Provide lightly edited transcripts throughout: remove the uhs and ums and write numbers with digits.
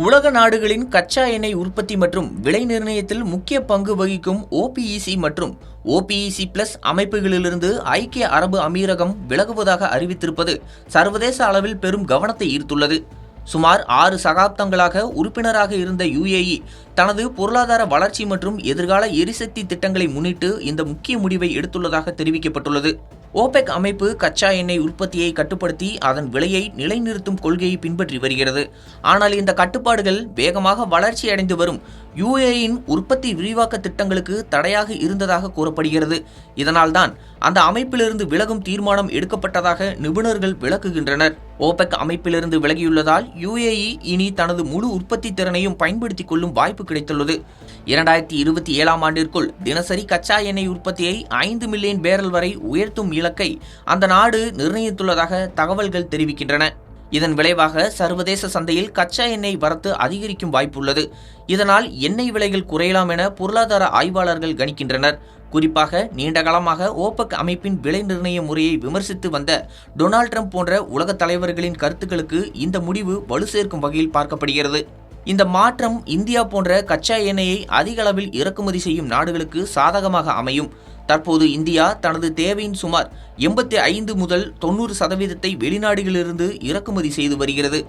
உலக நாடுகளின் கச்சா எண்ணெய் உற்பத்தி மற்றும் விலை நிர்ணயத்தில் முக்கிய பங்கு வகிக்கும் OPEC மற்றும் OPEC+ அமைப்புகளிலிருந்து ஐக்கிய அரபு அமீரகம் விலகுவதாக அறிவித்திருப்பது சர்வதேச அளவில் பெரும் கவனத்தை ஈர்த்துள்ளது. சுமார் 6 சகாப்தங்களாக உறுப்பினராக இருந்த UAE தனது பொருளாதார வளர்ச்சி மற்றும் எதிர்கால எரிசக்தி திட்டங்களை முன்னிட்டு இந்த முக்கிய முடிவை எடுத்துள்ளதாக தெரிவிக்கப்பட்டுள்ளது. OPEC அமைப்பு கச்சா எண்ணெய் உற்பத்தியை கட்டுப்படுத்தி அதன் விலையை நிலைநிறுத்தும் கொள்கையை பின்பற்றி வருகிறது. ஆனால் இந்த கட்டுப்பாடுகள் வேகமாக வளர்ச்சியடைந்து வரும் UAEயின் உற்பத்தி விரிவாக்க திட்டங்களுக்கு தடையாக இருந்ததாக கூறப்படுகிறது. இதனால்தான் அந்த அமைப்பிலிருந்து விலகும் தீர்மானம் எடுக்கப்பட்டதாக நிபுணர்கள் விளக்குகின்றனர். OPEC அமைப்பிலிருந்து விலகியுள்ளதால் UAE இனி தனது முழு உற்பத்தி திறனையும் பயன்படுத்திக் கொள்ளும் வாய்ப்பு கிடைத்துள்ளது. 2027ஆம் ஆண்டிற்குள் தினசரி கச்சா எண்ணெய் உற்பத்தியை 5 மில்லியன் பேரல் வரை உயர்த்தும் இலக்கை அந்த நாடு நிர்ணயித்துள்ளதாக தகவல்கள் தெரிவிக்கின்றன. இதன் விளைவாக சர்வதேச சந்தையில் கச்சா எண்ணெய் வரத்து அதிகரிக்கும் வாய்ப்புள்ளது. இதனால் எண்ணெய் விலைகள் குறையலாம் என பொருளாதார ஆய்வாளர்கள் கணிக்கின்றனர். குறிப்பாக நீண்டகாலமாக OPEC அமைப்பின் விலை நிர்ணய முறையை விமர்சித்து வந்த டொனால்ட் ட்ரம்ப் போன்ற உலக தலைவர்களின் கருத்துக்களுக்கு இந்த முடிவு வலு சேர்க்கும் வகையில் பார்க்கப்படுகிறது. இந்த மாற்றம் இந்தியா போன்ற கச்சா எண்ணெயை அதிக அளவில் இறக்குமதி செய்யும் நாடுகளுக்கு சாதகமாக அமையும். தற்போது இந்தியா தனது தேவையின் சுமார் 85 முதல் 90% வெளிநாடுகளிலிருந்து இறக்குமதி செய்து வருகிறது.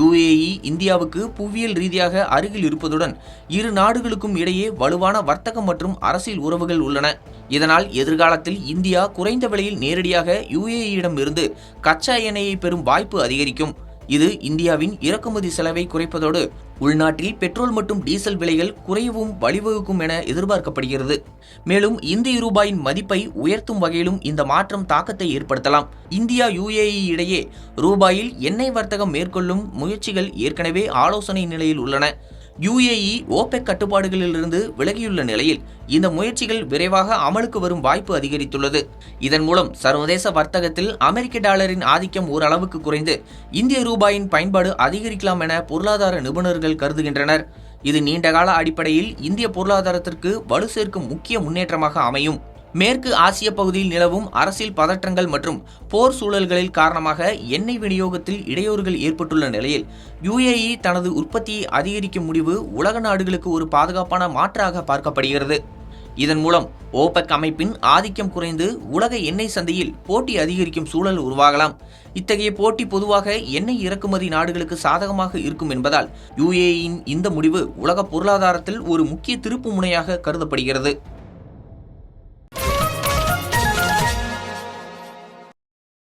UAE இந்தியாவுக்கு புவியியல் ரீதியாக அருகில் இருப்பதுடன் இரு நாடுகளுக்கும் இடையே வலுவான வர்த்தகம் மற்றும் அரசியல் உறவுகள் உள்ளன. இதனால் எதிர்காலத்தில் இந்தியா குறைந்த விலையில் நேரடியாக UAEயிடம் இருந்து கச்சா எண்ணெயை பெறும் வாய்ப்பு அதிகரிக்கும். இது இந்தியாவின் இறக்குமதி செலவை குறைப்பதோடு உள்நாட்டில் பெட்ரோல் மற்றும் டீசல் விலைகள் குறையவும் வழிவகுக்கும் என எதிர்பார்க்கப்படுகிறது. மேலும் இந்திய ரூபாயின் மதிப்பை உயர்த்தும் வகையிலும் இந்த மாற்றம் தாக்கத்தை ஏற்படுத்தலாம். இந்தியா UAE இடையே ரூபாயில் எண்ணெய் வர்த்தகம் மேற்கொள்ளும் முயற்சிகள் ஏற்கனவே ஆலோசனை நிலையில் உள்ளன. UAE OPEC கட்டுப்பாடுகளிலிருந்து விலகியுள்ள நிலையில் இந்த முயற்சிகள் விரைவாக அமலுக்கு வரும் வாய்ப்பு அதிகரித்துள்ளது. இதன் மூலம் சர்வதேச வர்த்தகத்தில் அமெரிக்க டாலரின் ஆதிக்கம் ஓரளவுக்கு குறைந்து இந்திய ரூபாயின் பயன்பாடு அதிகரிக்கலாம் என பொருளாதார நிபுணர்கள் கருதுகின்றனர். இது நீண்டகால அடிப்படையில் இந்திய பொருளாதாரத்திற்கு வலு சேர்க்கும் முக்கிய முன்னேற்றமாக அமையும். மேற்கு ஆசிய பகுதியில் நிலவும் அரசியல் பதற்றங்கள் மற்றும் போர் சூழல்களில் காரணமாக எண்ணெய் விநியோகத்தில் இடையூறுகள் ஏற்பட்டுள்ள நிலையில் UAE தனது உற்பத்தியை அதிகரிக்கும் முடிவு உலக நாடுகளுக்கு ஒரு பாதுகாப்பான மாற்றாக பார்க்கப்படுகிறது. இதன் மூலம் OPEC அமைப்பின் ஆதிக்கம் குறைந்து உலக எண்ணெய் சந்தையில் போட்டி அதிகரிக்கும் சூழல் உருவாகலாம். இத்தகைய போட்டி பொதுவாக எண்ணெய் இறக்குமதி நாடுகளுக்கு சாதகமாக இருக்கும் என்பதால் UAEயின் இந்த முடிவு உலக பொருளாதாரத்தில் ஒரு முக்கிய திருப்பு முனையாக கருதப்படுகிறது.